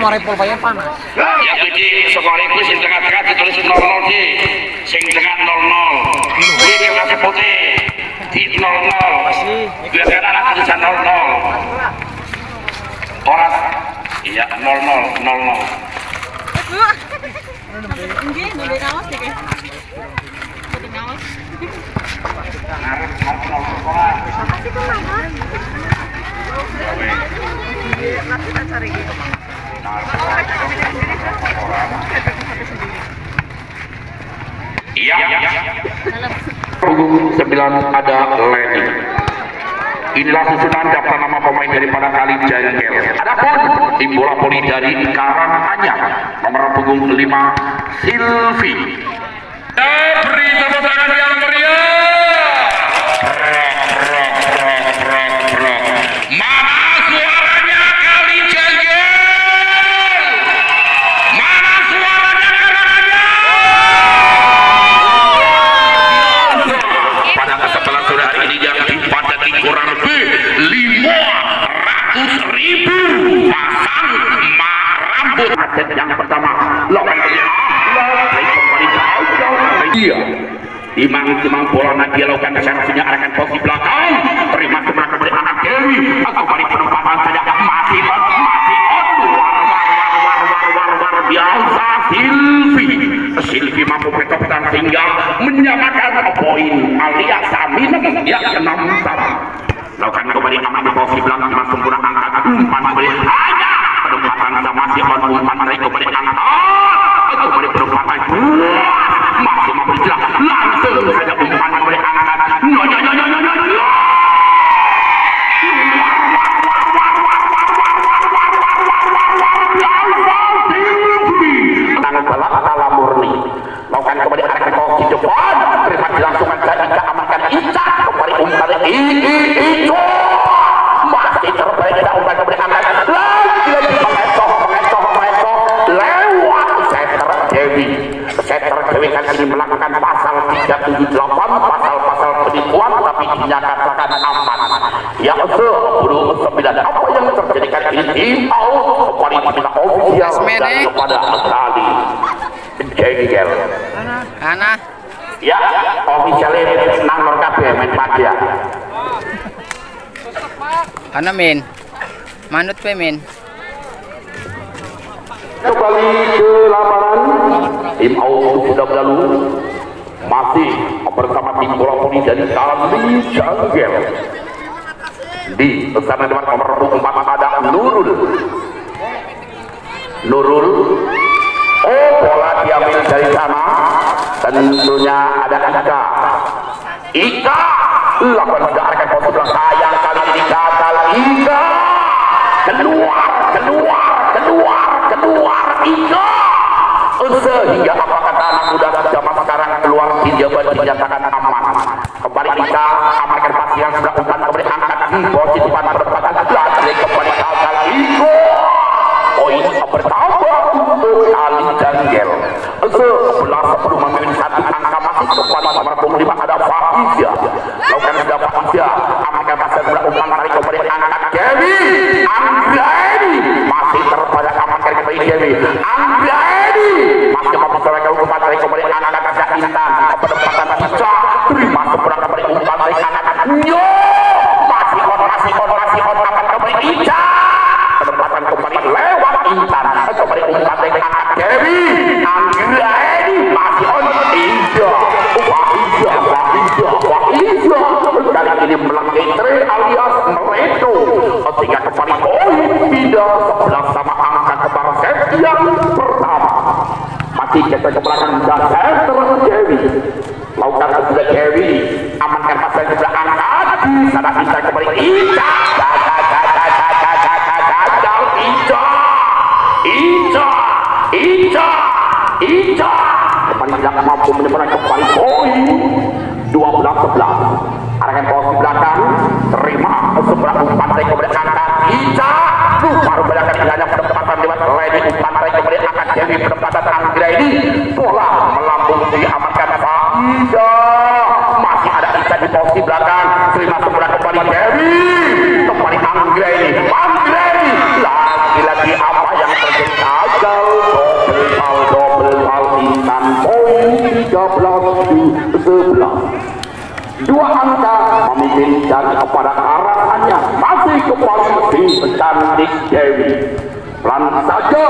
Repol bayar panas. Ya jadi sekolah itu sing tengah-tengah ditulis 00 di sing tengah 00 ini dia kasih putih di 00 biar anak tulisan 00 orang iya 00 Ini nulis kaos deh kan? Nulis kaos. Makasih kemana? Nanti kita cari gitu. Iya. Punggung 9 ada Leni. Inilah susunan daftar nama pemain daripada Kali Jengkel. Adapun tim bola voli dari Karanganyar nomor punggung 5 Silvi. Beri tepuk tangan yang meriah. Mana suaranya Kali Jengkel? Mana suaranya Karanganyar? Pada kesempatan sore hari ini yang dipadati kurang lebih 500.000 pasang rambut. Aset yang pertama lawan iya timang bola Nadia lakukan kesenasinya arahkan posisi belakang terima sebelah kembali anak Dewi atau balik penempatan saja masih luar biasa Silvi mampu petokan sehingga menyamakan poin alias minum yang 6 sama lakukan kembali aman di posisi belakang dengan sempurna angkat umpan kembali hanya penempatan masih umpan dari kembali angkat atau kembali penempatan masih mampu jelas langsung saja umpan kembali angkat tangan balap ala murni lakukan kembali arahkan kaki depan terima dilangsungan dari Ika amankan Ika kembali umpan itu masih terbaik tidak umpan kembali angkat lagi mengecoh lewat setter Dewi kan ini melakukan pasal 378 pasal penipuan tapi dinyatakan aman ya sebelum 9 apa yang terjadi kan ini kembali meminta ofisial dan kepada Kali Jengkel Ana ya ofisialnya nang lor kabeh main padia Ana min manut pe min kembali ke lapangan tim Auto sudah berlalu masih bersama tim bola voli dari Kali Jengkel di sana depan nomor 4 ada Nurul oh bola diambil dari sana tentunya ada Ika lakukan sudah arahkan posisi belakang sayang kali ini gagal Ika keluar Ika sehingga apa kata anak muda zaman sekarang keluar pinjaman dinyatakan aman kembali Ika amankan pasti yang sudah umpan kembali angkat di posisi depan perempatan lagi kembali gagal Ika poin bertambah untuk Kali Jengkel 11 sebelum memimpin satu angka masih kepada nomor 5 ada Fahizya lakukan sudah Fahizya amankan pasti yang sudah umpan tarik kembali angkat Dewi Anggreni masih terpada amankan kembali Dewi Anggreni masih mampu serahkan umpan tarik kembali angkat ada Intan penempatan Cica terima seberang kembali umpan tarik angkat Nyo masih on akan kembali Ica penempatan kembali lewat Intan kembali umpan tarik angkat Dewi Anggreni masih on Fahizya kali ini melangkai tre alias Mereto sehingga kembali poin tidak 11 sama angka kebar set yang pertama masih kita ke belakang dasar Dewi lakukan sudah Dewi amankan pasal sebelah angkat di sana bisa kembali Ica Ica kembali tidak mampu menyebabkan kembali poin 12-11 arahkan posisi belakang terima sebelah umpan tarik kembali angkat Ica baru belakang hanya penempatan lewat Leni umpan tarik kembali angkat Dewi penempatan Anggreni bola melambung diamankan Fahizya masih ada Ica di posisi belakang terima sebelah kembali Dewi kembali Anggreni lagi apa yang terjadi pemimpin dari kepada karangannya masih kembali di Cantik Dewi. Pelan saja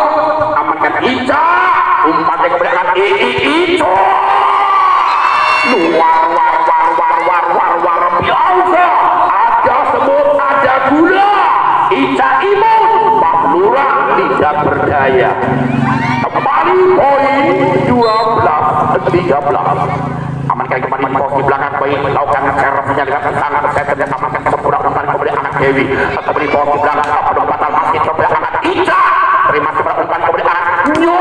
amankan Ica, umpannya kepada Ica. War biasa, ada semut, ada gula. Ica imun, Pak Lurah tidak berdaya. Kembali poin 12-13. Amankan kembali posisi belakang baik, lakukan servisnya dengan sangat saya dan amankan sempurna umpan kepada anak Dewi. Kembali posisi belakang penempatan masih kepada anak Ica. Terima sempurna umpan kepada anak Nyo.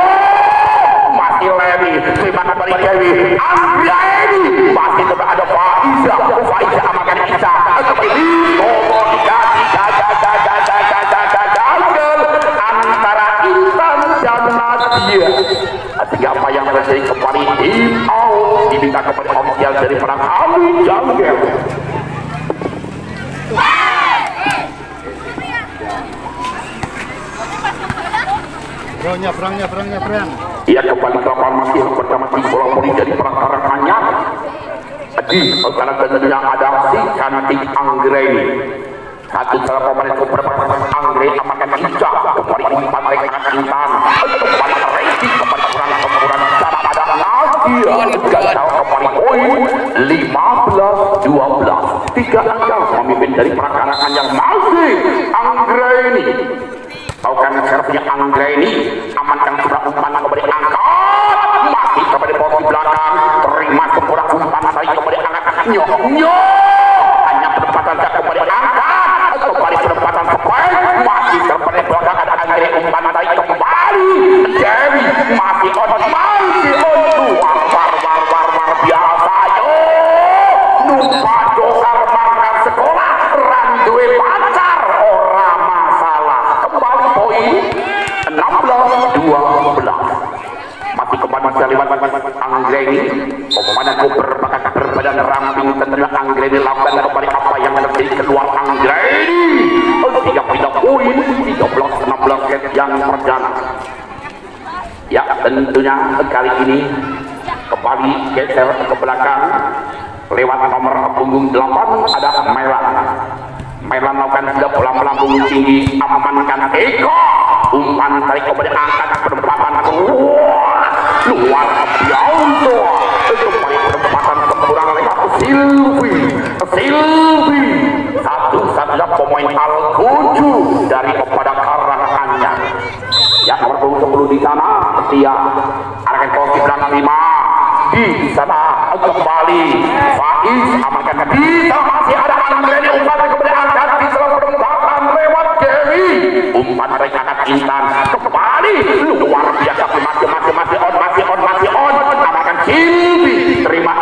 Masih Lewi, terima kembali Dewi. Anggraini masih tetap ada Faiza. Faiza amankan Ica. Kembali nomor 3 antara Intan dan Nadia. Sehingga apa yang terjadi kembali tim out diminta kepada ofisial dari perang Ali Janggel. Perangnya. Ia kembali ke masih bersama tim bola voli dari perang Karanganyar. Di antara tentunya ada si Cantik Anggraini. Satu salah pemain beberapa Anggre amankan Ica. Kembali umpan mereka Intan. Kembali rating kepada kurang cara ada Nadia. Gagal kembali poin 15-12. 3 angka memimpin dari perang Karanganyar masih Anggraini. Lakukan servisnya Anggraini, amankan sebelah umpan kepada angkat, masih kepada posisi belakang, terima sempurna umpan tadi kepada angkat Nyo, hanya penempatan kepada angkat, kembali penempatan sebaik, masih kepada belakang ada Anggraini umpan tadi kembali, Dewi masih on, war biasa yo, numpa dokar makan sekolah, randuwe pacar, orang masalah. Kembali poin 16-12. Masih kembali lewat Anggraini. Pemandanku berbadan ramping tentunya Anggraini lakukan kembali apa yang terjadi keluar Anggraini. 3 poin 13-16 yang perdana. Ya tentunya kali ini kembali geser ke belakang lewat nomor punggung 8 ada Mailan lakukan sudah bola melambung tinggi, amankan Eko, umpan tarik kepada angkat penempatan luar biasa. Kembali penempatan sempurna lewat Silvi. Satu-satunya pemain Al-7 dari kepada Karanganyar. Ya nomor punggung 10 di sana, Setia arahkan posisi belakang 5 di sana kembali Faiz amankan bisa masih ada Anggraini umpan kepada angkat di seluruh penempatan lewat Dewi umpan tarik angkat Intan kembali luar biasa masih on amankan Silvi terima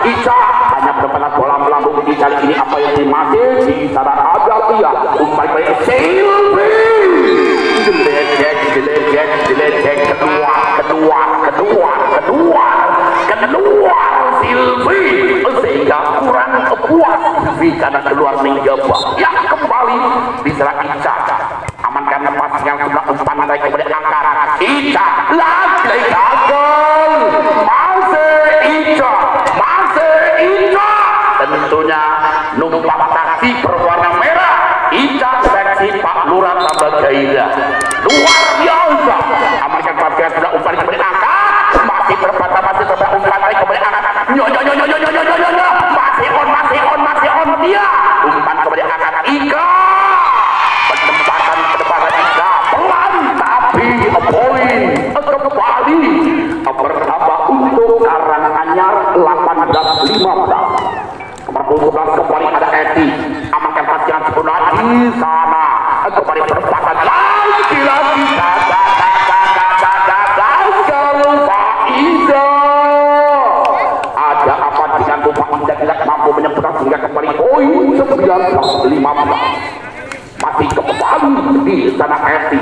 Ica hanya penempatan bola melambung di kali ini apa yang masih di sana ada dia umpan baik Silvi geledek kedua Silvi sehingga kurang puas Silvi karena keluar menjebak ya kembali diserang Ica amankan lepas yang sudah umpan naik kepada angkat Ica lagi gagal masih Ica tentunya numpak taksi berwarna merah Ica seksi Pak Lurah tambah gairah luar biasa amankan lepas yang sudah umpan kepada angkat masih terbatas umpan naik kepada angkat masih on dia umpan kepada angkat Ika penempatan Ika pelan tapi poin kembali bertambah untuk Karanganyar 18-15 nomor 11 kembali ada Eti amankan pasian sempurna di sana kembali penempatan lagi kalau Faiza ada apa dengan Faiza tidak mampu menyempurnakan sehingga kembali poin 19-15 masih kembali di sana Eti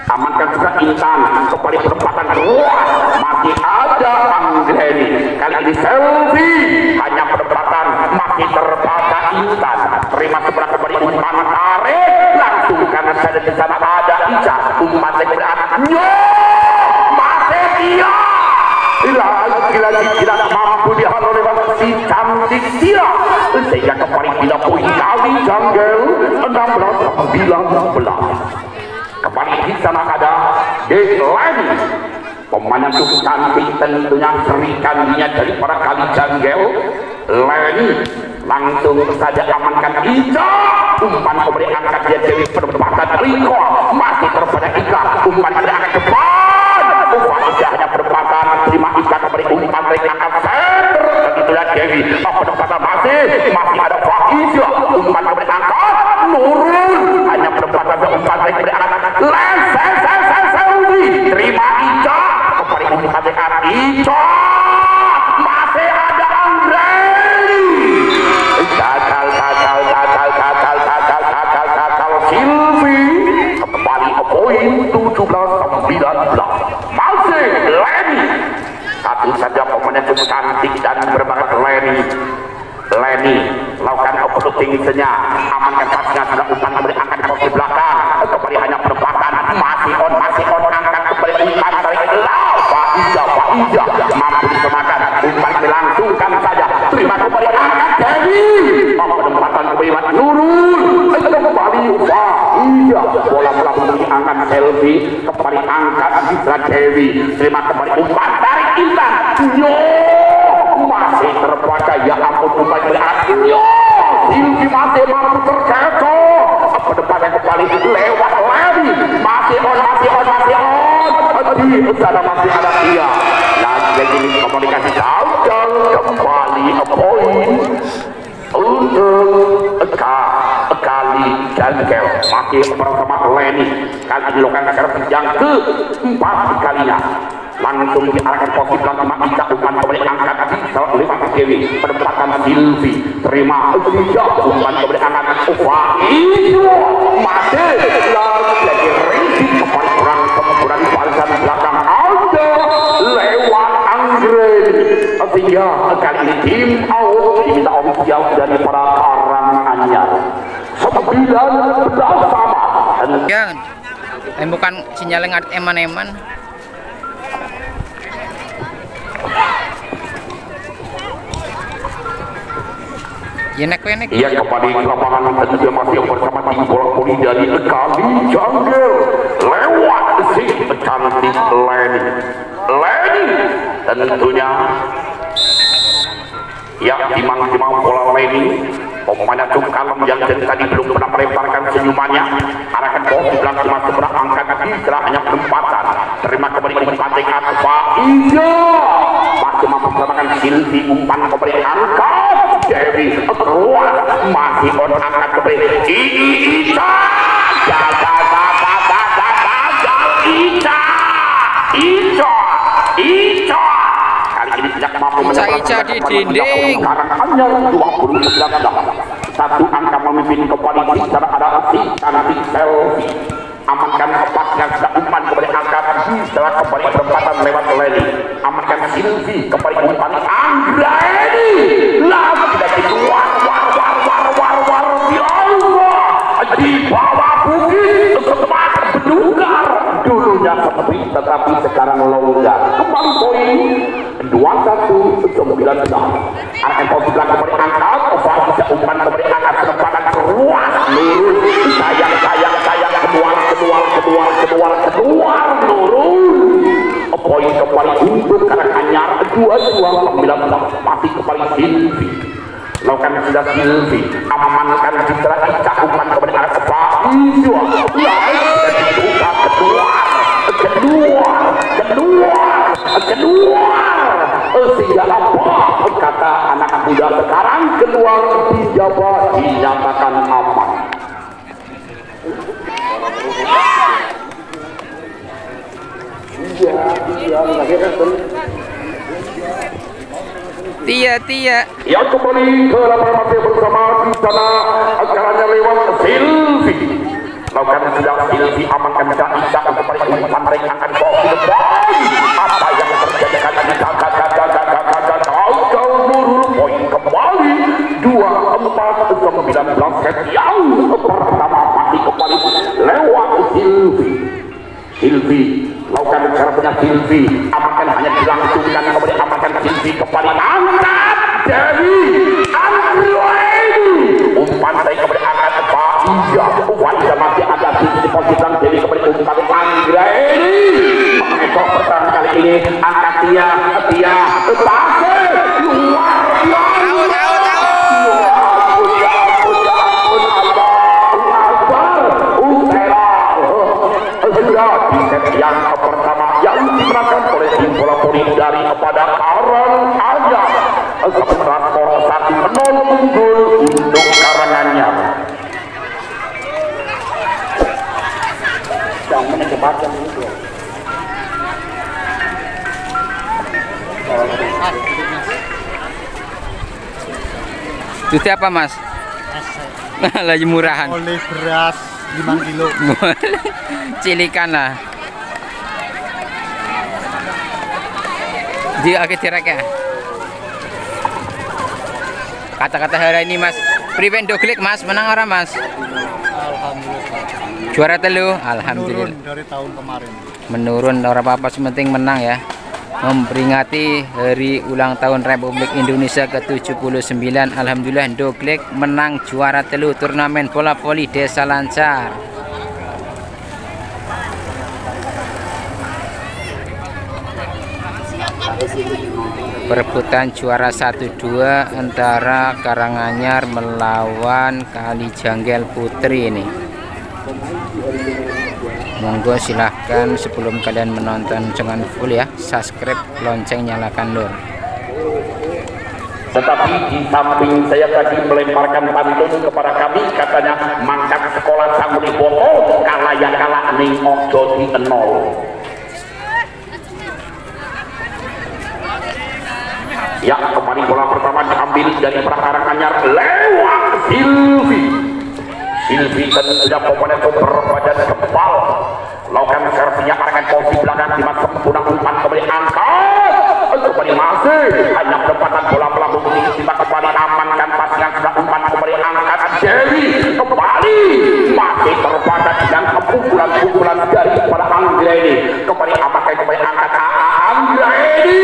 amankan juga Intan kembali penempatan masih ada Anggraini kali ini Selvi hanya penempatan masih terbatas Intan terima sebelah kembali umpan tarik langsung karena saya di sana ada Ica umpan dari masih dia lagi tidak mampu dihalau lewat si cantik dia, sehingga kembali bila poin kali Jungle 16-19. Kembali di sana ada Deslani, pemain yang cukup cantik, tentunya serikannya dari para kali Jungle. Leni langsung saja amankan Ica, umpan kembali angkat dia Dewi perempatan Riko, masih terbanyak Ika, umpan kembali angkat depan, umpan hanya perempatan, terima Ika kembali umpan mereka angkat center, begitulah Dewi, perempatan masih ada Faiza, umpan kembali angkat Nurul, hanya perempatan umpan mereka angkat Selvi, terima Ica, kembali umpan mereka Ica, masih ada Andre. Silvi kembali ke poin 17-19. Masih Leni, satu saja pemain yang cukup cantik dan berbakat. Leni lakukan approaching senya, amankan pasnya, sudah umpan kembali angkat ke belakang, kembali hanya perempatan, masih on angkat kembali umpan tarik Faiza mampu disemakan, umpan dilangsungkan saja, terima kembali angkat Dewi, penempatan kembali Nurul, kembali Faiza, bola angkat Selvi, kembali angkat Isra Dewi, terima kembali umpan tarik Intan, masih terbaca, ya ampun umpan berarti Silvi masih mampu terkecoh, penempatan kembali lewat Leni, masih on di sana masih ada dia. Nah, jadi komunikasi gagal, kembali poin untuk kali Jungle, masih bersama Leni, kali dilakukan servis yang keempat kalinya, langsung diarahkan posisi sama Ika, umpan kembali angkat setelah lewat Dewi, penempatan Silvi, terima umpan kembali angkat Faiza, masih lagi risik kembali kurang kemudian barisan belakang ada lewat Anggrek, sehingga kali ini tim out diminta ofisial dari para Karanganyar 19 sama. Ya, bukan sinyalnya ngadek eman-eman. Ia kembali ke lapangan dan juga masih bersama tim bola voli dari kali Jungle lewat si cantik Leni tentunya yang timang-timang bola Leni, pemain cukup kalem yang dari tadi belum pernah melemparkan senyumannya, arahkan bola di belakang masuk berat angkat Isra, hanya perempatan, terima kembali umpan dengan Faiza, masih mampu melakukan Silvi, umpan kembali angkat Dewi, keluar, masih on angkat kembali Ica, Ica kali ini tidak mampu Ica di dinding. Hanya 20 satu angka memimpin kembali di sana ada si cantik Selvi, amankan pasnya sudah umpan kembali angkat setelah kembali perempatan lewat Leni, amankan Silvi kembali umpan Anggreni lagi dari luar di bawah bukit sempat berdugar, dulunya sepi tetapi sekarang longgar, kembali poin 21-19. Arahkan posisi belakang kembali angkat, Faiza umpan kembali angkat, penempatan keluar Nurul, sayang keluar Nurul, poin kembali untuk Karanganyar 22-19. masih kembali Silvi, lakukan sudah Silvi, amankan Citra Ica, umpan kembali arah ke Faiza, dan dibuka keluar sehingga apa kata anak muda sekarang, keluar dijabat dinyatakan aman. Tia yang kembali ke lapangan masih bersama di sana, acaranya lewat Silvi, lakukan sudah Silvi, amankan sudah Ica, kembali umpan mereka akan bawa ke depan, apa yang terjadi kata di Nurul, poin kembali 24-19. set yang pertama masih kembali lewat Silvi lakukan serapnya Silvi, amankan hanya dilangsungkan kepada amankan Silvi kembali angkat dari Anggraini, umpan dari kepada angkat Pak Ija, Wajah masih ada di posisi dari kepada umpan Anggraini, mengekor pertahanan kali ini angkat dia pasir luar biasa. Yang pertama yang dimenangkan oleh tim bola voli dari kepada Karanganyar, skor 1-0 unggul untuk Karanganyar. Yang menyebarkan itu. Itu apa mas? Lagi murahan. Oleh beras 5 kilo. Cilikan lah. Dia agak cerak ya. Kata-kata hari ini mas, prevent doglik mas, menang orang mas. Alhamdulillah. Juara telu, alhamdulillah. Menurun dari tahun kemarin. Menurun orang apa-apa, sementing menang ya. Memperingati hari ulang tahun Republik Indonesia ke-79, alhamdulillah doglik menang juara telu turnamen bola voli Desa Lancar. Perebutan juara 1-2 antara Karanganyar melawan Kalijanggel Putri ini. Monggo silahkan sebelum kalian menonton jangan full ya, subscribe, lonceng nyalakan lur. Tetapi di samping saya tadi melemparkan pantun kepada kami, katanya mangkat sekolah Sanguni Boto kalah ya kalah ning ojo di enol. Ya, kembali bola pertama diambil dari Karanganyar lewat Silvi sudah pemain berbadan kebal, lakukan servisnya arahkan posisi belakang di masa sempurna umpan kembali angkat kembali masih hanya pendapatan bola pelambung tinggi kita kembali amankan pasangan sudah umpan kembali angkat Jerry kembali masih terbatas dan pukulan dari pada Anggraini kembali amankan kembali angkat Anggraini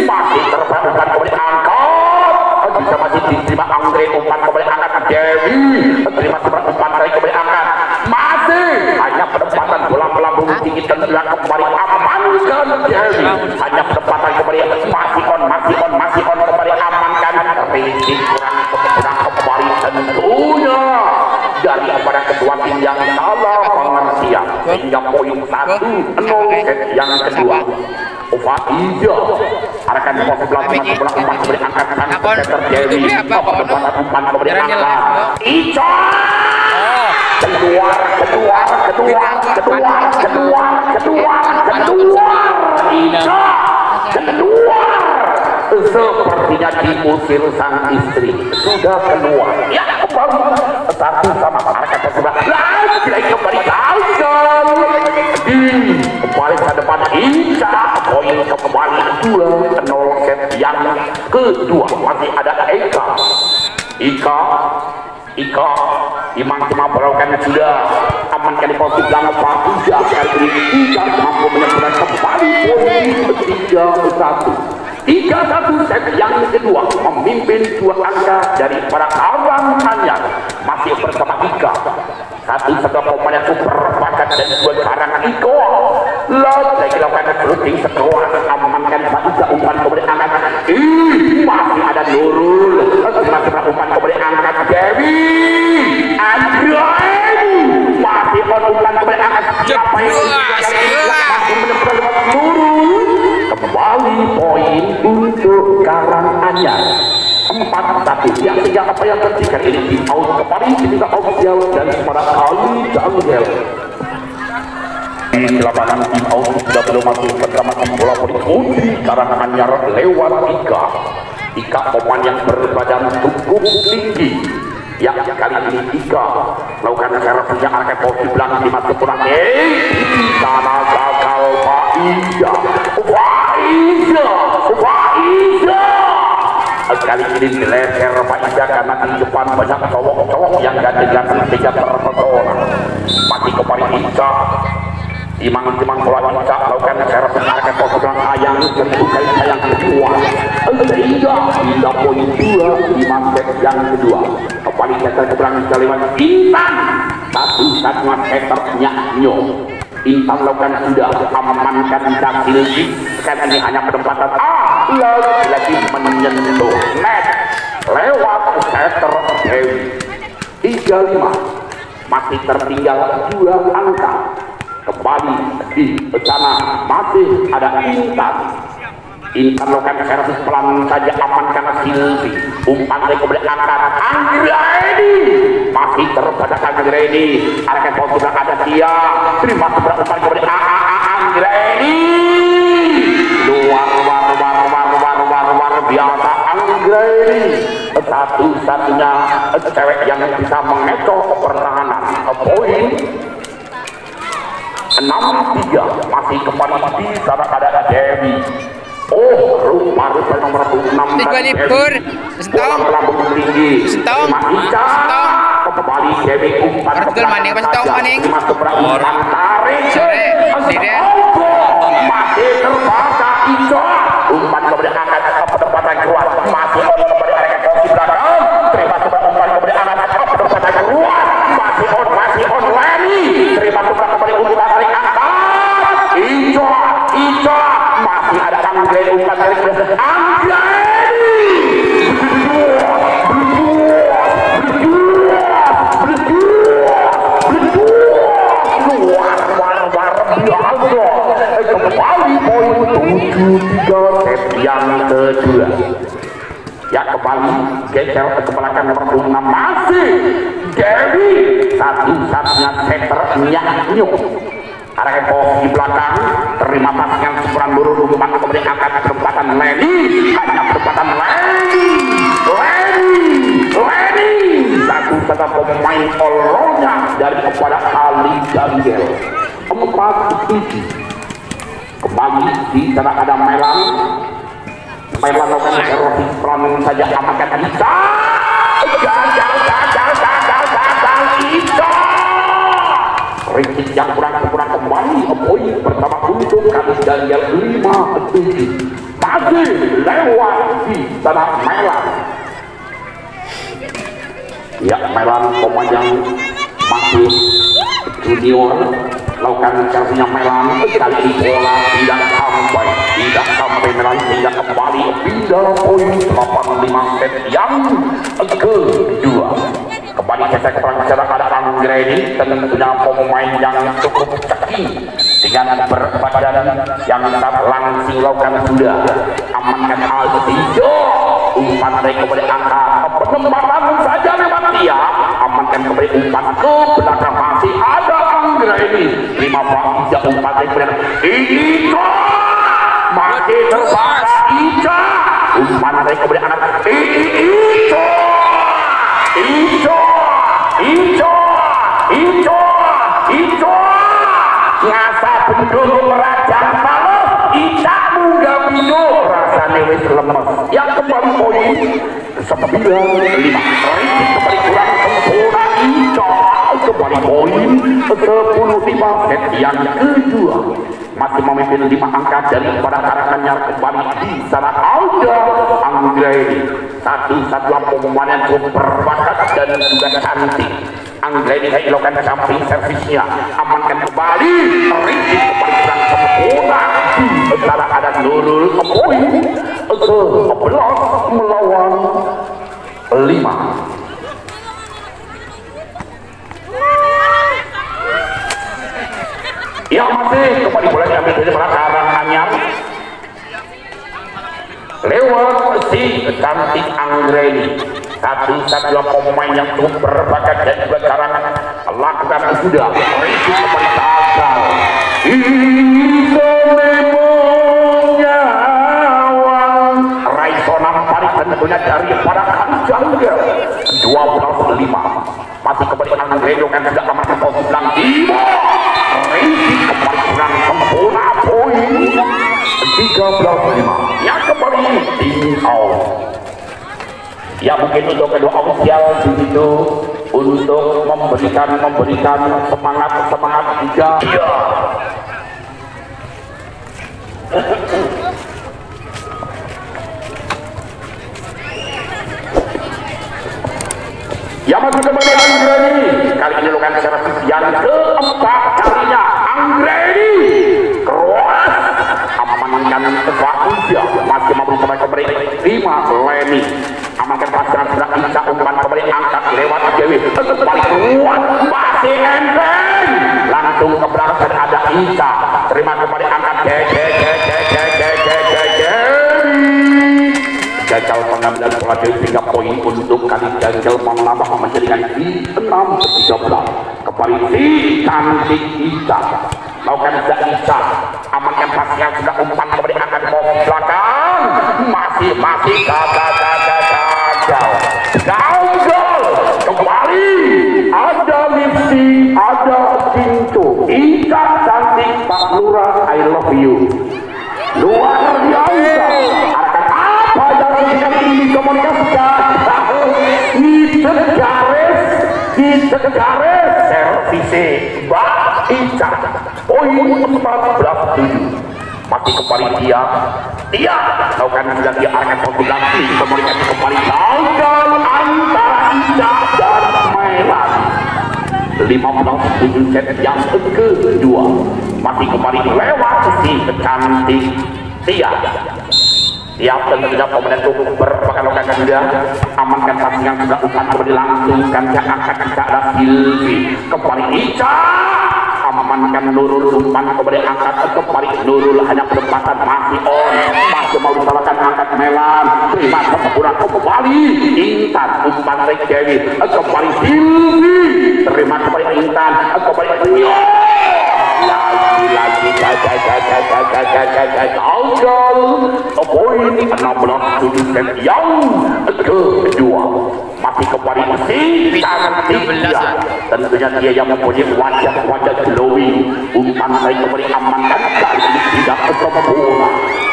masih terbatas kembali angkat bisa masih diterima Anggraini umpan kembali angkat Jerry terima umpan dari kembali angkat masih hanya pendapatan bola pelambung tinggi tendang kembali amankan Jerry hanya pendapatan kembali masih on kembali amankan tapi kurang kembali tentunya dari kepada kedua tim yang salah pengertian sehingga poin 1-0 yang kedua. Faiza arahkan posisi belakang umpan kembali angkat terjadi pendapatan umpan kembali angkat Ica kedua Ica kedua sepertinya diusir sang istri sudah keluar ya kembali satu sama arahkan sebelah lagi kembali gagal kembali ke depan Ica poin kembali 2-0 set yang kedua masih ada Ika Imam cuma berlakukan sudah amankan di posisi belakang Faiza kali ini Ika mampu menyempurnakan kembali poin 3-1 set yang kedua memimpin 2 angka dari para Karanganyar masih bersama Ika satu pemain super bakat dan 2 sarang Iko lagi lakukan shooting skor amankan Faiza umpan kembali angkat masih ada Nurul masih umpan kembali angkat Dewi Anggraini masih umpan kembali angkat siapa yang masih menyempurnakan Nurul kembali poin untuk Karanganyar 4-1 yang sejak apa yang terjadi ini di out kembali ketika official dan pada Kalijanggel di lapangan tim out sudah belum masuk bersama tim bola voli putri Karanganyar lewat Ika pemain yang berbadan cukup tinggi yang kali ini Ika lakukan servisnya arahkan posisi belakang di masa kurang di sana gagal Faiza kali ini dileser Faiza karena di depan banyak cowok-cowok yang ganti-ganti tidak terpesona masih kembali Timang-timang bola bisa lakukan servis arah posisi ayang terbuka yang kedua sehingga hingga poin 2 di set yang kedua kembali setter keberangkan kalimat Intan satu-satunya setternya Nyo Intan lakukan sudah amankan Dakil sekarang ini hanya penempatan lagi menyentuh net lewat setter Dewi 35 masih tertinggal 2 angka kembali di sana masih ada Intan lakukan servis pelan saja aman karena Silvi umpan dari kemudian angkat Anggreni masih terbatas Anggreni arahkan posisi belakang ada dia terima seberang umpan kemudian Anggreni luar biasa Anggreni satu-satunya cewek yang bisa mengecoh pertahanan poin 6-3 masih kembali di sana ada Dewi rupa-rupa nomor 6 tadi Dewi lambung tinggi kembali Dewi umpan maning masuk umpan tarik masih terbaca Ico umpan kemudian angkat penempatan kuat masih kembali arahkan posisi belakang terima umpan kemudian angkat penempatan kuat masih on Leni terima kembali umpan tarik angkat Ico masih ada Anggreni umpan tarik kembali poin 7-3 set yang kedua ya kembali geser ke belakang nomor 6 masih Dewi satu-satunya setternya Nyuk arahkan posisi belakang terima pas yang seberang lurus umpan kemudian angkat kesempatan Leni hanya kesempatan Leni satu-satunya pemain olronya dari kepada Ali Daniel 4-7 kembali di sana ada Melan lakukan erosi pelan saja amankan bisa gagal Ica Rintik yang kurang kembali poin pertama untuk Kamis Daniel 5-7 masih lewat di sana Melan ya Melan pemain yang masih junior lakukan servisnya Melan kali ini bola tidak sampai Melan sehingga kembali pindah poin 85 set yang kedua kembali kita ke perang secara ada Anggreni tentunya pemain yang cukup cekik dengan berbadan yang tak langsing lakukan sudah amankan Aldijo umpan dari kemudian angka penempatan saja memang dia amankan kembali umpan ke belakang masih ada Anggreni 5 3 umpan dari kemudian Ica masih terbatas Ica umpan dari kemudian anak Ico ngasa penduduk merajang palos Ica munggah bino rasanya wis lemes yang kembali poin 9-5 kembali kurang sempurna Ica kembali poin 10-5 set yang kedua masih memimpin 5 angka dari pada karangannya kembali di sana ada Anggreni satu-satunya pemain yang cukup berbakat dan juga cantik Anggreni dilakukan samping servisnya amankan kembali Rintik kembali kurang sempurna di sana ada Nurul poin 11 melawan 5 ya masih kembali bola diambil dari belakang Anyar lewat si cantik Anggreni satu-satunya pemain yang cukup berbakat dan juga karangan lakukan sudah Rintik kembali gagal itu memonya Raisona paling tentunya dari para Kanjangger 12-5 masih kembali Anggreni kan sudah amankan posisi belakang Rintik kembali kurang sempurna poin 13-5 yang kembali tim out ya mungkin untuk kedua ofisial di situ untuk memberikan semangat juga ya Yang masih kembali Anggreni, kali ini lakukan servis yang keempat kalinya. Anggreni keras amankan Fauzia, masih mampu kembali 5 Leni amankan pasangan sudah bisa umpan kembali angkat lewat Dewi kembali kuat masih enteng langsung ke belakang dan ada Isa terima kembali angkat gagal pengambilan bola Dewi sehingga poin untuk kali gagal menambah menjadikan 6-13 kembali si cantik Isa lakukan Isa amankan pasangan sudah umpan kembali angkat ke belakang masih gagal kembali ada lipsi ada pintu Isa cantik Pak Lurah I love you luar biasa akan apa yang ini dikomunikasikan kita garis servisi Mbak Isa poin 14-7 masih kembali dia lakukan sudah dia akan kombinasi komunikasi kembali gagal antara Isa dan Melan 15-7 set yang kedua masih kembali lewat si kecantik dia tentunya momentum berpakaian dia amankan pasangan sudah umpan kembali langsung kan angkat ke arah Silvi kembali Ica amankan Nurul umpan kembali angkat kembali Nurul hanya penempatan masih masih mau disalahkan angkat Melan terima sempurna kembali Intan umpan dari Dewi kembali Silvi terima kembali Intan kembali lagi gagal poin 16-7 yang kedua masih kembali tentunya dia yang mempunyai wajah glowing umpan saya kembali amankan kali tidak sempurna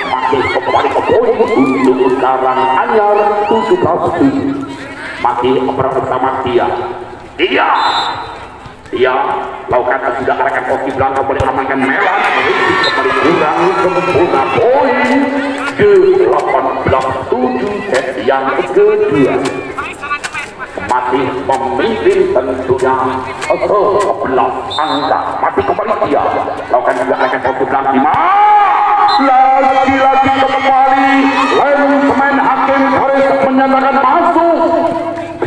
masih kembali ke poin untuk sekarang Anyar 17-7 masih bersama dia lakukan sudah arahkan posisi belakang boleh amankan Melan kembali kurang sempurna poin 18-7 set yang kedua masih memimpin tentunya 11 angka masih kembali dia lakukan sudah arahkan posisi belakang lagi-lagi kembali lain pemain hakim harus menyatakan masuk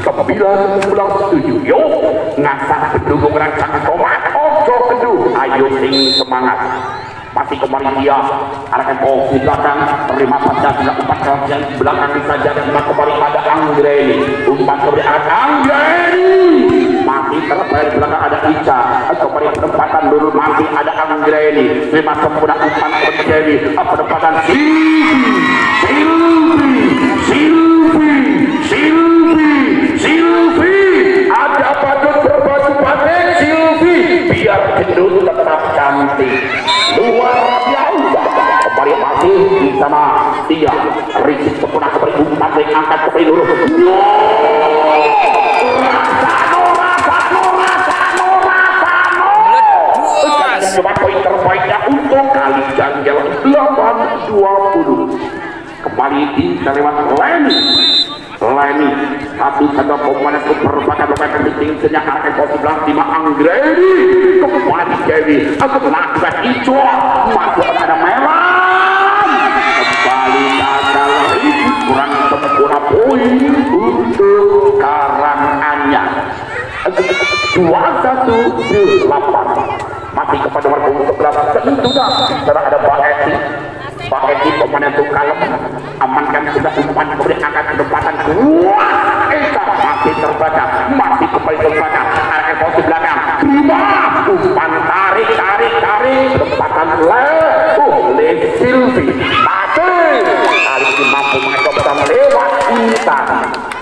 9-7 yuk ngasah pendukung rancang komat ojo keduh ayo sing semangat masih kembali dia arahkan posisi belakang terima pada umpan yang belakang saja dan kembali pada Anggreni umpan kembali ada Anggreni masih terbaik belakang ada Ica kembali penempatan dulu masih ada Anggreni terima sempurna umpan kembali Dewi penempatan Silvi ada badut berbaju batik Silvi biar gendut tetap cantik luar biasa kembali masih di sana dia Rizky sempurna kembali umpan angkat kembali lurus poin terbaiknya untuk kali janggal 8-20 kembali di lewat Leni satu komponen berbakat lokasi penting senyakan posisi belakang 5 Anggreni kembali Dewi lakukan Ico masuk ada Melan kembali gagal kurang sempurna poin untuk Karanganyar 21-8 masih kepada nomor 11 tentunya setelah ada Pak Edi pemain untuk kalem amankan sudah umpan kembali angkat kedempatan masih terbaca masih kembali terbaca arah posisi belakang terima umpan tarik kedempatan Le Silvi masih kali ini mampu mengecoh lewat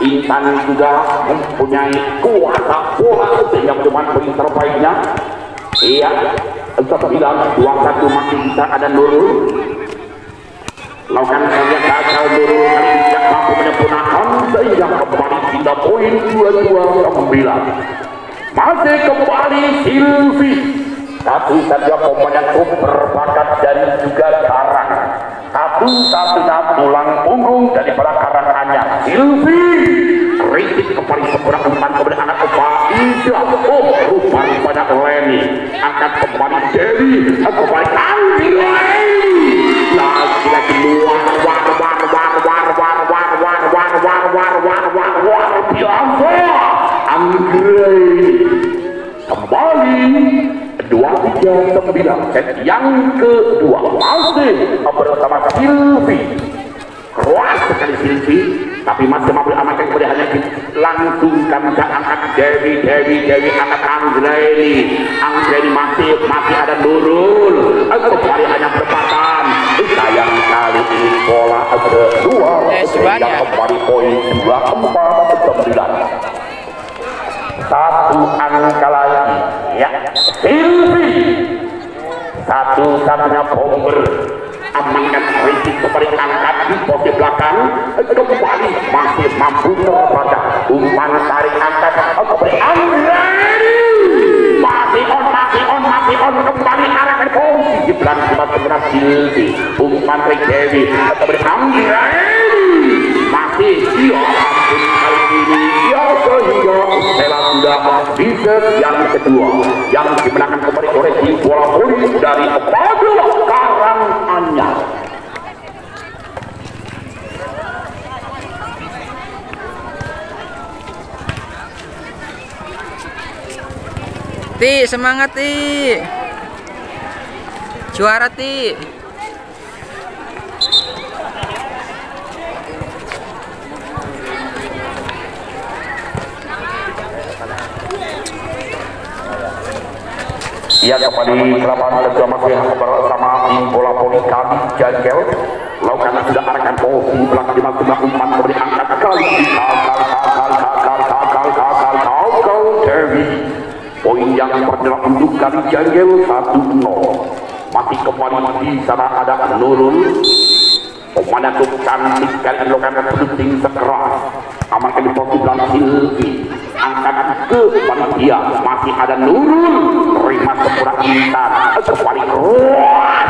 Intan juga mempunyai kuasa bola sehingga cuma poin terbaiknya untuk bilang 21 masih bisa ada Nurul lakukan saja gagal Nurul kali tidak mampu menyempurnakan sehingga kembali hingga poin 22-9 masih kembali Silvi satu saja pemain berbakat dan juga garang satu-satunya tulang punggung daripada Karanganyar Silvi kritik kembali seberang umpan kepada anak Ida. Oh, rupanya Leni angkat kembali Dewi, kembali Anggi lagi luar biasa Anggreni kembali 2-3-9 set yang kedua masih bersama Silvi. Keras sekali Silvi, tapi masih mampu amankan kepada hanya langsungkan ke angkat Dewi angkat Anggreni masih ada Nurul kembali hanya berpatan. Sayang kali ini bola kedua yang kembali poin 2-4-9. Satu angka lagi ya Silvi, satu-satunya bomber amankan kritik kembali angkat di posisi belakang kembali masih mampu terbaca umpan tarik angkat kembali Anggreni masih on kembali arahkan posisi di belakang sebelah Silvi umpan tarik Dewi kembali Anggreni masih ampun kali ini ya sehingga Stella sudah di set yang kedua yang dimenangkan kembali oleh tim bola voli dari Padula Karanganyar. Ti, semangat Ti, juara Ti. Ia kembali ke lapangan kedua masih bersama tim bola voli kami Jangkel. Lakukan sudah arahkan posisi belakang di masuk umpan kembali angkat kali kakal Dewi. Poin yang pertama untuk kami Jangkel 1-0. Masih kembali di sana ada Nurul. Pemanah cantik kali melakukan shooting sekeras. Amankan di posisi belakang Silvi. Angkat ke panitia masih ada Nurul terima sempurna Intan kembali keras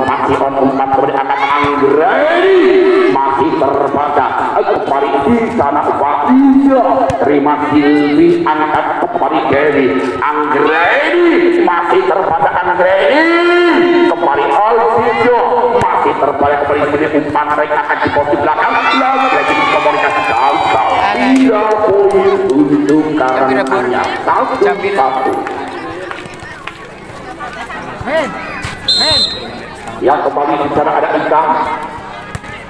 masih on umpan kembali angkat Anggreni masih terbaca kembali di sana Ida terima Silvi angkat kembali Dewi Anggreni masih terbaca Anggreni kembali Alvijo masih terbalik kembali sini umpan mereka akan di posisi belakang lagi komunikasi gagal tidak poin untuk Karanganyar 1-1. Ya kembali di sana ada Ika.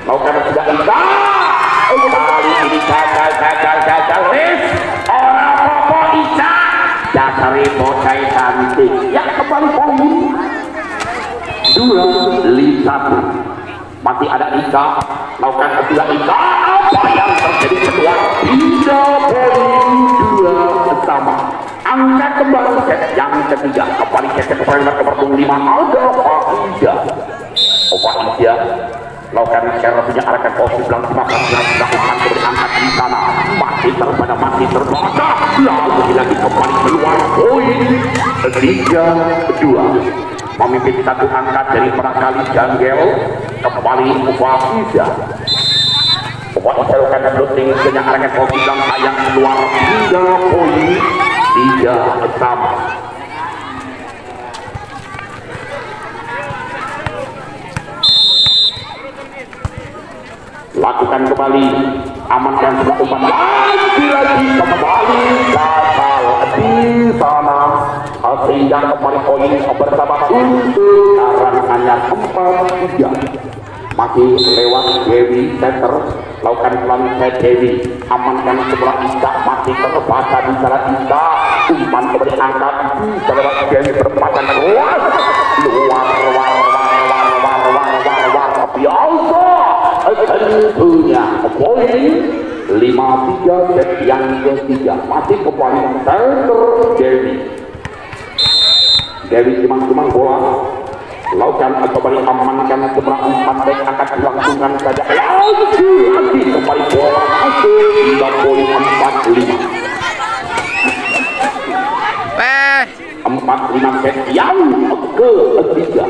Lakukan sudah Ika. Kali ini gagal. Orang popo Ika. Dasari bocah cantik. Ya kembali poin 2-1. Masih ada Ika. Lakukan sudah Ika. Apa yang terjadi kedua? Tidak poin 2 sama. Angkat kembali set yang ketiga. Kembali set kembali nomor 5 ada Ida. Ida lakukan secara punya arahkan posisi belakang melakukan berangkat di sana masih terbaca lalu lagi kembali keluar poin 3-2 memimpin satu angka dari perkali Janggel kembali Ida. Ida lakukan shooting dengan arahkan posisi belakang yang keluar 3 poin 3 sama. Lakukan kembali amankan sebuah umpan lagi kembali gagal di sana sehingga kembali poin bersama untuk Karanganyar 4-3 masih lewat Dewi center lakukan kembali Dewi amankan sebelah Ika masih terbaca di sana Ika umpan kembali angkat di lewat Dewi berpasang luar biasa tentunya poin 5-3 set yang ketiga masih kembali center Dewi cuma bola lakukan kembali amankan seberang umpan baik akan dilangsungkan saja lagi kembali bola masuk hingga poin 4-5 set yang ketiga.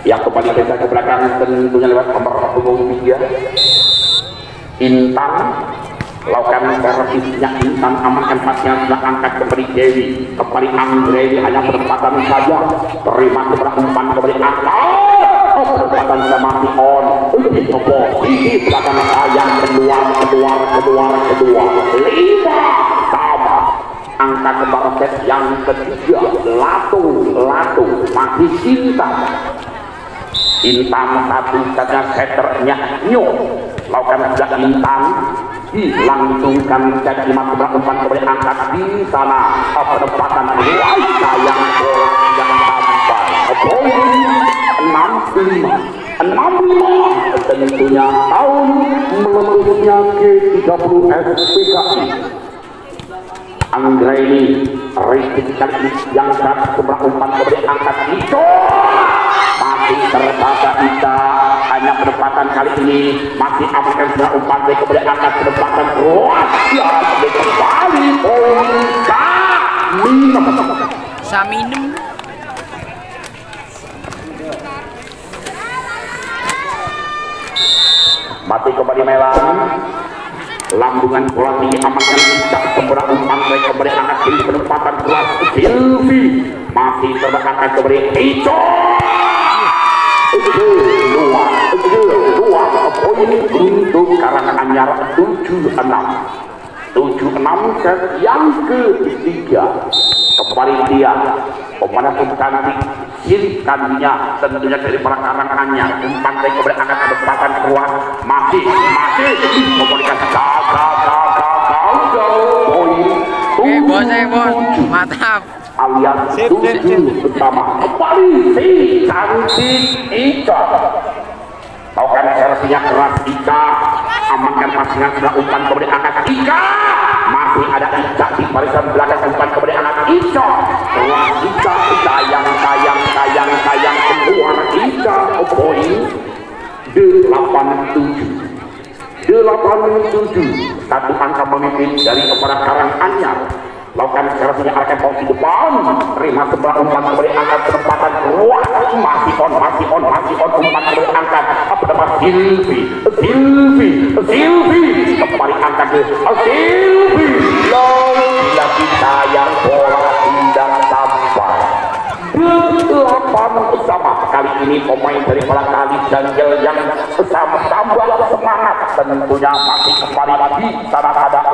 Ya kembali kita ke belakang tentunya lewat nomor punggung 3 Intan lakukan servisnya. Intan amankan pasnya sudah angkat kembali Dewi, kembali Anggreni hanya penempatan saja, terima kepada umpan kembali angkat penempatan sama on di posisi belakang sayang kedua 5 sama angka kembar set yang ketiga. Latu masih Intan satu saja setternya Nyo lakukan sudah Intan dilangsungkan jadi 5 umpan kembali angkat di sana penempatan sayang bola yang sampai poin 65 tentunya tahun melebutnya ke-30 SPKI. Anggreni rating kali ini yang sebelah umpan kembali angkat itu masih terbaca kita hanya penempatan kali ini masih amankan sebelah umpan kembali angkat penempatan Kroasia kembali poin Saminem. mati kembali Melang. Lambungan bola tinggi amankan tidak seberang umpan kembali angkat di penempatan keras Silvi masih terbangkan kembali Ico luar poin untuk Karanganyar 76 set yang ketiga. Kembali dia pemanah cantik sirikannya tentunya dari para Karanganyar umpan kembali angkat penempatan keluar masih memberikan Bos, mantap. alias 7 pertama kembali si cantik Ica lakukan servisnya keras Ica amankan pasangan sebelah umpan kembali angkat Ica masih ada Ica di barisan belakang umpan kembali angkat Ica keluar Ica sayang keluar Ica poin 87 satu angka memimpin dari kepada Karanganyar. Lakukan servisnya arahkan posisi depan, terima sebelah umpan kembali angkat penempatan keluar masih on umpan kembali angkat dapat Silvi kembali angkat Silvi lagi sayang bola tidak sampai 8 bersama. Kali ini pemain dari bola kali Janjel yang sama tambah semangat tentunya masih kembali di sana ada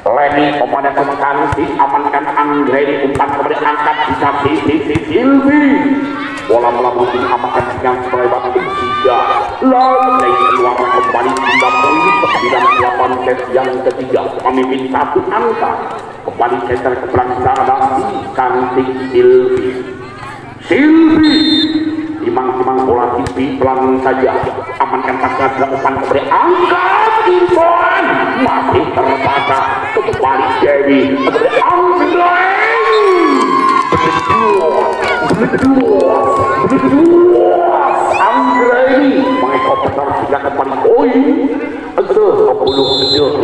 Leni pemain cantik amankan Anggreni umpan kembali angkat bisa Silvi bola melambung amankan yang selebar 3 lalu keluar kembali 98 set yang ketiga memimpin 1 angka kembali center ke belakang sana cantik Silvi timang bola TV pelan saja amankan pasnya sudah umpan kembali angkat Ivan masih terbaca kembali Dewi kembali Anggreni mengekor besar sudah kembali poin 28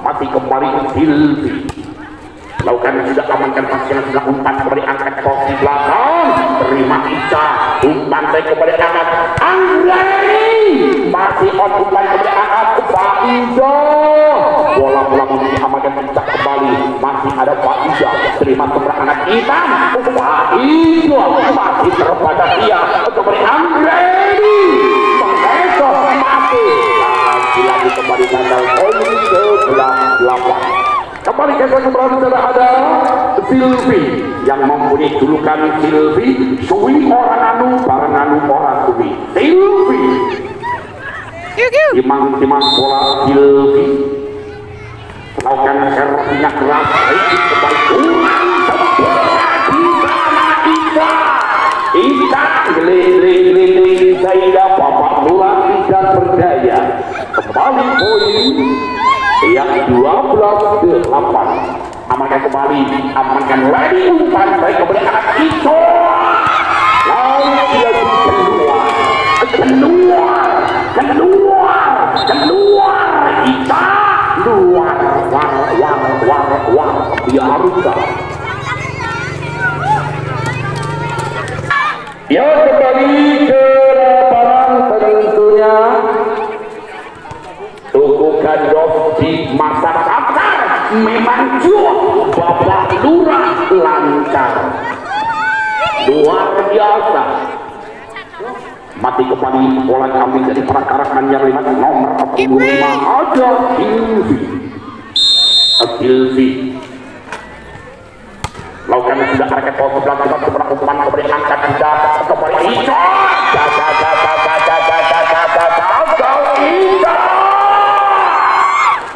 masih kembali Silvi lakukan sudah amankan pasien sudah umpan kembali angkat posisi belakang terima Ica umpan kembali angkat Anggreni masih on umpan kembali angkat Faiza bola amankan pencak kembali masih ada Faiza terima seberang anak Ivan Faiza masih terbaca dia kembali Anggreni mengekor mati lagi kembali gagal poin 18 kembali ke sebelah ada Silvi yang mempunyai julukan Silvi suwi orang anu barang anu orang suwi Silvi timang bola Silvi melakukan servisnya keras kembali Ica geli saya bapak bola tidak berdaya kembali poin yang 12-8 amankan kembali amankan lagi umpan baik kembali anak Ico lalu lagi keluar Ica luar dia harus Ya, kembali ke lapangan tentunya Tugu Gandok di masa Qatar memang jual babak lurah lancar luar biasa. Mati kembali bola kami dari perakaran yang lima nomor 45 ada Silvi lakukan sudah arah pos sebelah kita seberang umpan kembali angkat tidak kembali Ica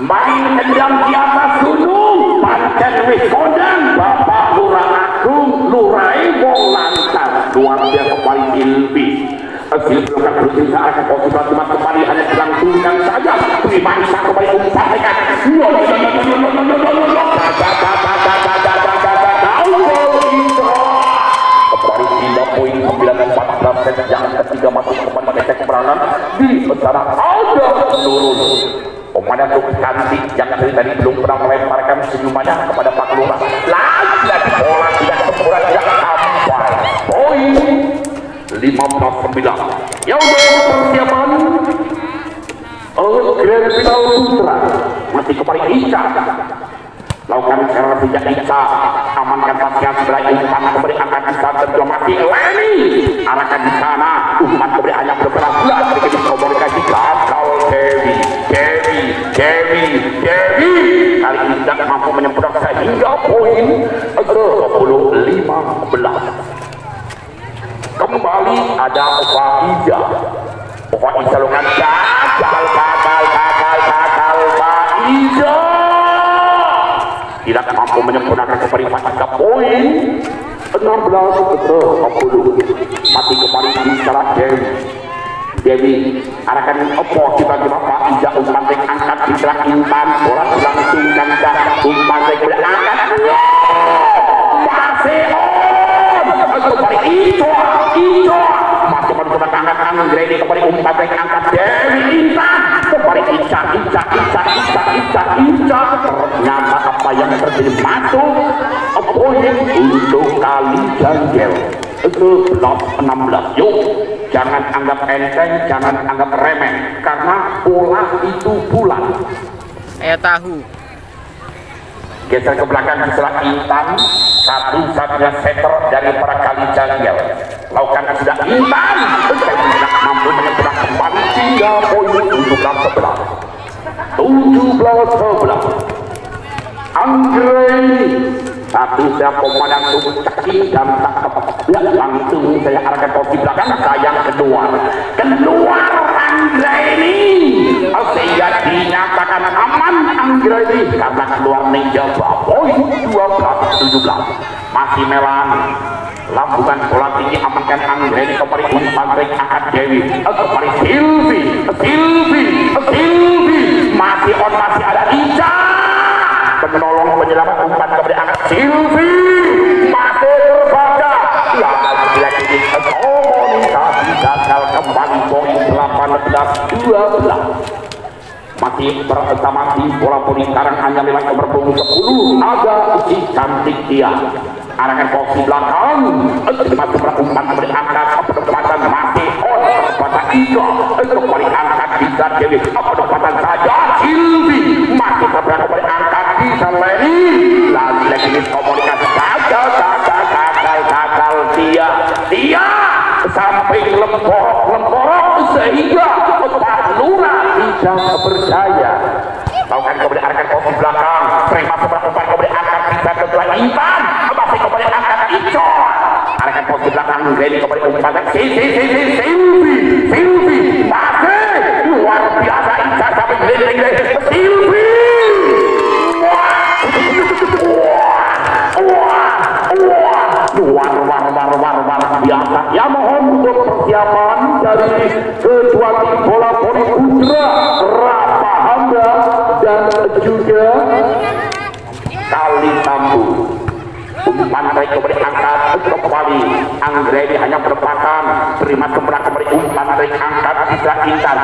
main tendang di atas gunung pancen wis kondang Bapak Lurah Agung Lurai lancar luar biasa kembali Silvi akan berusaha akan pos sebelah kita kembali hanya dilangsungkan saja Primansa kembali umpan mereka poin 9-14 yang ketiga masuk kembali ke kemenangan di besar ada menurun pemain cukup cantik yang dari tadi belum pernah melemparkan senyumannya kepada Pak Lurah lagi bola tidak sempurna tidak sampai poin 15-9 ya udah persiapan Grand Final Putra masih kembali Ica lakukan secara sejak Ica amankan pasnya sebelah umpan kembali angkat Ica terjemati Leni arahkan di sana umpan kembali hanya berbelas-belas sedikit komunikasi gagal Dewi kali ini tidak mampu menyempurnakan sehingga poin ke 15 kembali ada Faiza lakukan gagal Faiza tidak mampu menyempurnakan kembali pada poin 16 ke 20 mati kembali bicara Dewi arahkan oposisi bagi Bapak Iza umpan tek angkat bicara Intan bola dilangsungkan dah umpan tek berangkat masih kembali Ico masuk pada angkat Anggreni kembali umpan tek angkat Dewi Intan kembali Ica ternyata apa yang terjadi masuk poin untuk kali Janggel ke 16 yuk jangan anggap enteng jangan anggap remeh karena bola itu bulat tahu geser ke belakang setelah Intan satu-satunya setter dari para kali Janggel lakukan sudah Intan tidak mampu menyerang kembali hingga poin untuk 17-11 Anggreni satu saya komandan tubuh cekik dan tak langsung saya arahkan posisi belakang sayang keluar Anggreni sehingga dinyatakan aman Anggreni karena keluar menjaga poin 12-17 masih Melan lambungan bola tinggi amankan Anggreni kembali umpan tek angkat Dewi kembali Silvi masih ada Ica menolong penyelamat umpan kembali angkat Silvi masih terbaca lagi komunikasi gagal kembali poin 18-12 masih bersama di bola poni sekarang hanya lewat nomor 10 ada si cantik dia arahkan posisi belakang masih berumpan kembali angkat pendapatan masih pendapatan Ica kembali angkat bisa Dewi pendapatan saja Silvi masih terberang kembali angkat bisa Leni lagi komunikasi gagal dia samping lemporok sehingga Pak Lurah tidak berdaya lakukan kembali arahkan posisi belakang sering masuk umpan kembali angkat bisa setelah Intan masih kembali angkat Ica arahkan posisi belakang Glenn kembali umpan Silvi masih luar biasa Ica sampai Glenn Silvi luar biasa ya mohon untuk persiapan dari kedua tim bola voli putra Rafa Hamba dan juga Kali Tambu umpan baik kembali angkat kembali Anggreni hanya berpakan terima seberang kembali umpan baik angkat bisa Intan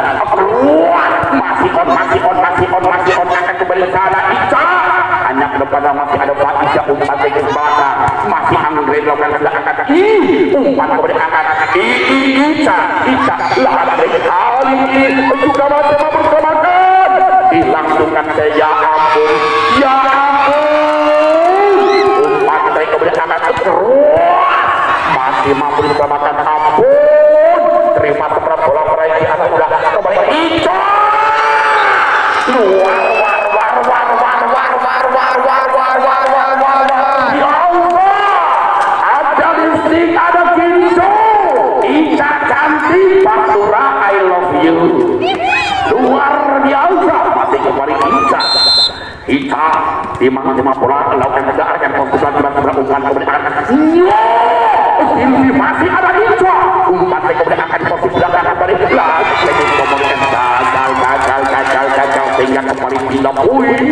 masih on akan kembali sana Ica hanya ke depan masih ada Pak Ica umpan baik ke belakang masih Anggreni lakukan sudah angkat umpan kemudian angkat Ica lari kali ini juga masih mempersamakan dilangsungkan ya ampun umpan dari kemudian angkat terus masih mampu diselamatkan ampun terima seberapa bola meraih di atas udah kembali Ica ya Allah ada listrik ada pintu Ica cantik Pak Lura I love you luar biasa masih kembali Ica di mana bola lakukan kejaran konsultan umpan kemudian ini masih ada Ica umpan kemudian akan posisi belakang kembali ke belakang gagal sehingga kembali pindah poin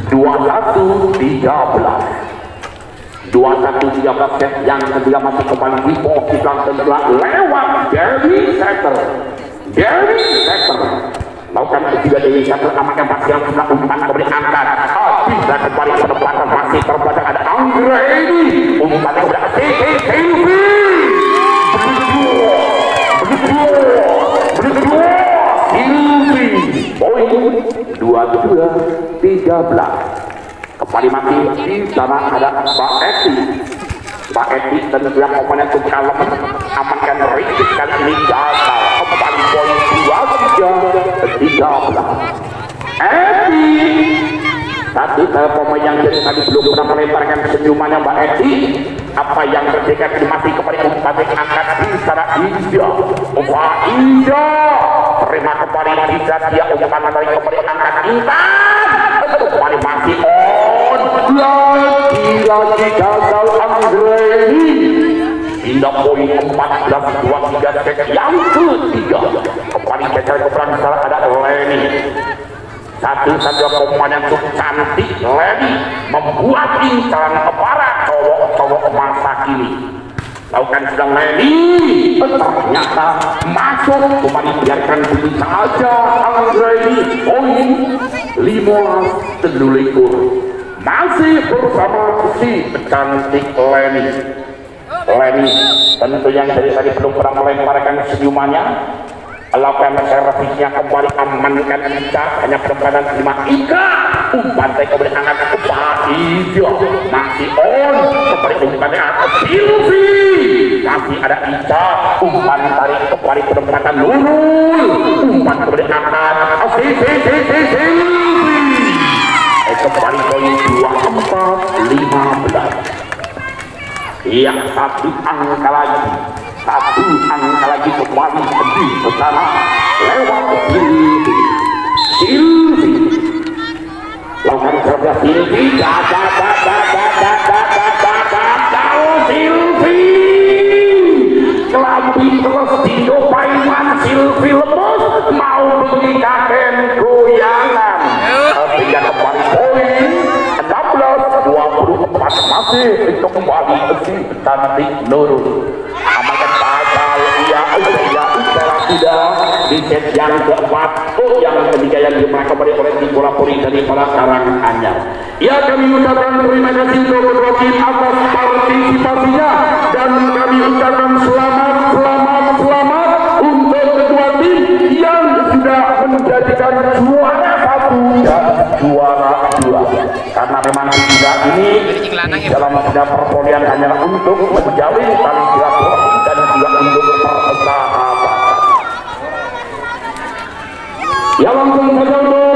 21-13 set yang ketiga masih kembali di posisi setelah lewat Dewi Setter lakukan ketiga Dewi Setter amankan pasti yang sudah umpan kemudian angkat bisa kembali penempatan masih terbaca ada Andre ini umpan yang sudah Silvi poin 22-13 kembali mati di sana ada Mbak Eti dan yang komponen kalem amankan Rizik kali ini gagal kembali poin 23-13 Eti satu pemain yang jadi tadi belum pernah melemparkan senyumannya Mbak Eti apa yang terjadi masih kembali umpan angkat di sana Indah terima kembali Indah dia umpan dari kembali angkat Intan kembali masih on lagi gagal Andrei pindah poin 14-23 set yang ketiga kembali kejar keberang salah ada Leni satu-satu pemain yang cukup cantik Leni membuat incaran kepada cowok-cowok masa kini lakukan sedang Leni ternyata masuk kembali biarkan begini saja Andrei poin 15-13 masih bersama si cantik Leni tentu yang dari tadi belum pernah melemparkan senyumannya lakukan servisnya kembali amankan Ica hanya penempatan 5 Ika umpan kemudian angkat ke Ica masih on kembali umpannya ke Silvi masih ada Ica umpan tarik kembali penempatan Nurul umpan kemudian angkat Silvi kembali poin 24-15 yang satu angka lagi kembali di sana lewat Silvi lakukan kerja Silvi Silvi kelambi terus Dino Paiman Silvi lemes mau meninggalkan goyangan sehingga kembali poin 16-24 masih untuk kembali si cantik Nurul amankan gagal sudah di set yang keempat yang ketiga yang dimainkan kembali oleh tim bola voli dari para Karanganyar. Ya kami ucapkan terima kasih untuk kedua tim atas partisipasinya dan kami ucapkan selamat untuk kedua tim yang sudah menjadikan juara 1 dan juara 2 karena memang tidak ini dalam sidang perpolian hanyalah untuk menjalin tali silaturahmi dan juga untuk persahabatan. Ya langsung saja untuk